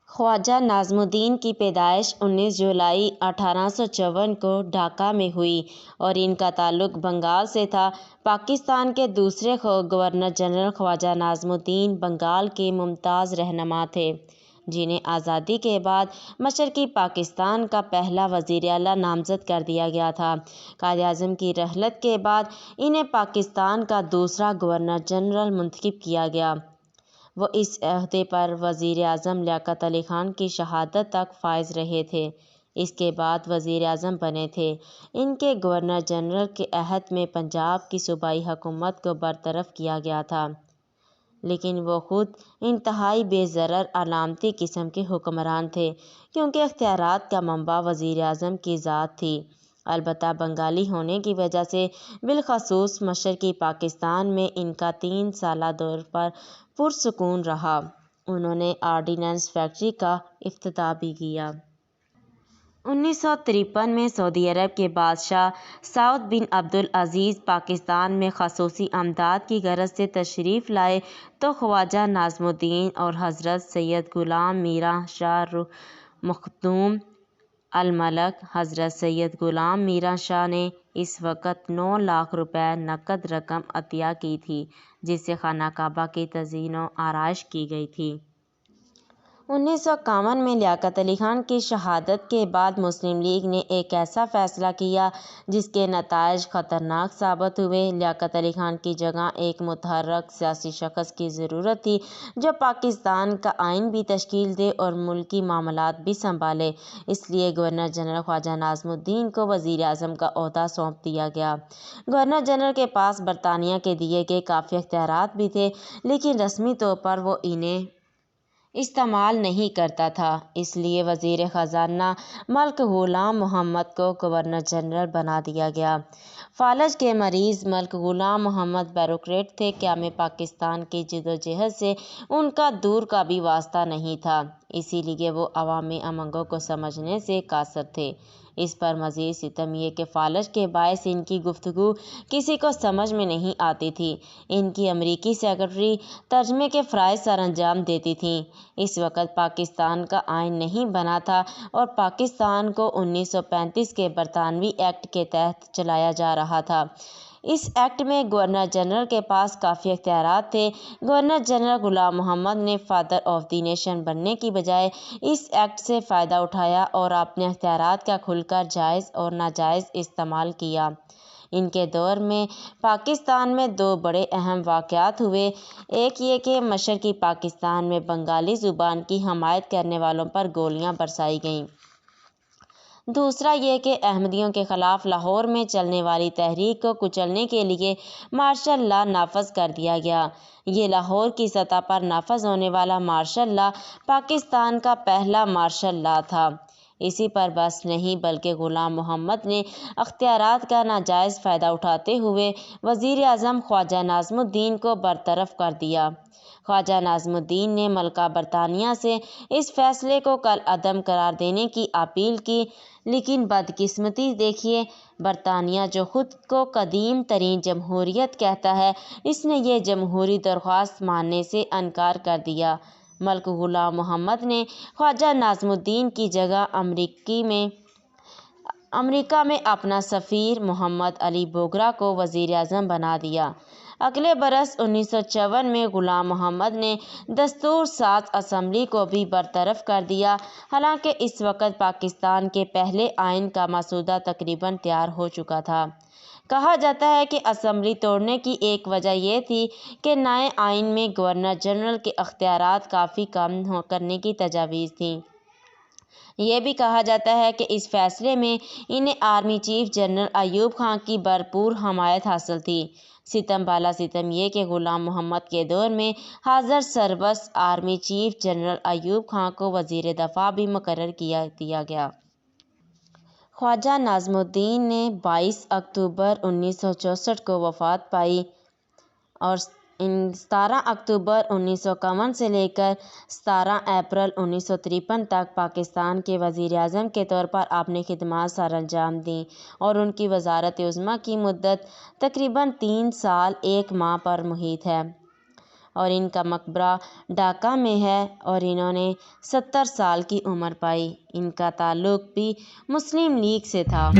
خواجہ نظم الدین کی پیدائش 19 جولائی 1854 کو ڈھاکہ میں ہوئی اور ان کا تعلق بنگال سے تھا۔ پاکستان کے دوسرے گورنر جنرل خواجہ نظم الدین بنگال کے ممتاز رہنما تھے، جنہیں آزادی کے بعد مشرقی پاکستان کا پہلا وزیر اعلیٰ نامزد کر دیا گیا تھا۔ قائد-اعظم کی رحلت کے بعد انہیں پاکستان کا دوسرا گورنر جنرل منتخب کیا گیا۔ وہ اس عہدے پر وزیر اعظم لیاقت علی خان کی شہادت تک فائز رہے تھے۔ اس کے بعد وزیر اعظم بنے تھے۔ ان کے گورنر جنرل کے عہد میں پنجاب کی صوبائی حکومت کو برطرف کیا گیا تھا، لیکن وہ خود انتہائی بے ضرر علامتی قسم کے حکمران تھے، کیونکہ اختیارات کا منبع وزیر اعظم کی ذات تھی۔ البتہ بنگالی ہونے کی وجہ سے بالخصوص مشرقی پاکستان میں ان کا 3 سالہ دور پرسکون رہا۔ انہوں نے آرڈیننس فیکٹری کا افتتاح بھی کیا۔ 1953 میں سعودی عرب کے بادشاہ سعود بن عبدالعزیز پاکستان میں خصوصی امداد کی غرض سے تشریف لائے تو خواجہ نظم الدین اور حضرت سید غلام میران شاہ رخ مخدوم الملک حضرت سید غلام میران شاہ نے اس وقت 9 لاکھ روپے نقد رقم عطیہ کی تھی، جس سے خانہ کعبہ کی تزئین و آرائش کی گئی تھی۔ 1951 میں لیاقت علی خان کی شہادت کے بعد مسلم لیگ نے ایک ایسا فیصلہ کیا جس کے نتائج خطرناک ثابت ہوئے۔ لیاقت علی خان کی جگہ ایک متحرک سیاسی شخص کی ضرورت تھی جو پاکستان کا آئین بھی تشکیل دے اور ملکی معاملات بھی سنبھالے۔ اس لیے گورنر جنرل خواجہ نظم الدین کو وزیر اعظم کا عہدہ سونپ دیا گیا۔ گورنر جنرل کے پاس برطانیہ کے دیے گئے کافی اختیارات بھی تھے، لیکن رسمی طور پر وہ انہیں استعمال نہیں کرتا تھا۔ اس لیے وزیر خزانہ ملک غلام محمد کو گورنر جنرل بنا دیا گیا۔ فالج کے مریض ملک غلام محمد بیوروکریٹ تھے۔ قیام پاکستان کی جدوجہد سے ان کا دور کا بھی واسطہ نہیں تھا، اسی لیے وہ عوامی امنگوں کو سمجھنے سے قاصر تھے۔ اس پر مزید ستم یہ کہ فالج کے باعث ان کی گفتگو کسی کو سمجھ میں نہیں آتی تھی۔ ان کی امریکی سیکرٹری ترجمے کے فرائض سر انجام دیتی تھیں۔ اس وقت پاکستان کا آئین نہیں بنا تھا اور پاکستان کو 1935 کے برطانوی ایکٹ کے تحت چلایا جا رہا تھا۔ اس ایکٹ میں گورنر جنرل کے پاس کافی اختیارات تھے۔ گورنر جنرل غلام محمد نے فادر آف دی نیشن بننے کی بجائے اس ایکٹ سے فائدہ اٹھایا اور اپنے اختیارات کا کھل کر جائز اور ناجائز استعمال کیا۔ ان کے دور میں پاکستان میں 2 بڑے اہم واقعات ہوئے۔ ایک یہ کہ مشرقی پاکستان میں بنگالی زبان کی حمایت کرنے والوں پر گولیاں برسائی گئیں۔ دوسرا یہ کہ احمدیوں کے خلاف لاہور میں چلنے والی تحریک کو کچلنے کے لیے مارشل لا نافذ کر دیا گیا۔ یہ لاہور کی سطح پر نافذ ہونے والا مارشل لا پاکستان کا پہلا مارشل لا تھا۔ اسی پر بس نہیں بلکہ غلام محمد نے اختیارات کا ناجائز فائدہ اٹھاتے ہوئے وزیر اعظم خواجہ نظم الدین کو برطرف کر دیا۔ خواجہ نظم الدین نے ملکہ برطانیہ سے اس فیصلے کو کالعدم قرار دینے کی اپیل کی، لیکن بدقسمتی دیکھیے، برطانیہ جو خود کو قدیم ترین جمہوریت کہتا ہے، اس نے یہ جمہوری درخواست ماننے سے انکار کر دیا۔ ملک غلام محمد نے خواجہ نظم الدین کی جگہ امریکہ میں اپنا سفیر محمد علی بوگرا کو وزیر اعظم بنا دیا۔ اگلے برس 1954 میں غلام محمد نے دستور ساز اسمبلی کو بھی برطرف کر دیا، حالانکہ اس وقت پاکستان کے پہلے آئین کا مسودہ تقریباً تیار ہو چکا تھا۔ کہا جاتا ہے کہ اسمبلی توڑنے کی ایک وجہ یہ تھی کہ نئے آئین میں گورنر جنرل کے اختیارات کافی کم کرنے کی تجاویز تھی۔ یہ بھی کہا جاتا ہے کہ اس فیصلے میں انہیں army chief general Ayub Khan کی بھرپور حمایت حاصل تھی۔ ستم بالا ستم یہ کہ غلام محمد کے دور میں حاضر سربست army chief general Ayub Khan کو وزیر دفاع بھی مقرر دیا گیا۔ خواجہ نظم الدین نے 22 اکتوبر 1964 کو وفات پائی اور 17 اکتوبر 1951 سے لے کر 17 اپریل 1953 تک پاکستان کے وزیر اعظم کے طور پر آپ نے خدمات سر انجام دیں اور ان کی وزارت عظمیٰ کی مدت تقریباً 3 سال 1 ماہ پر محیط ہے اور ان کا مقبرہ ڈھاکہ میں ہے اور انہوں نے 70 سال کی عمر پائی۔ ان کا تعلق بھی مسلم لیگ سے تھا۔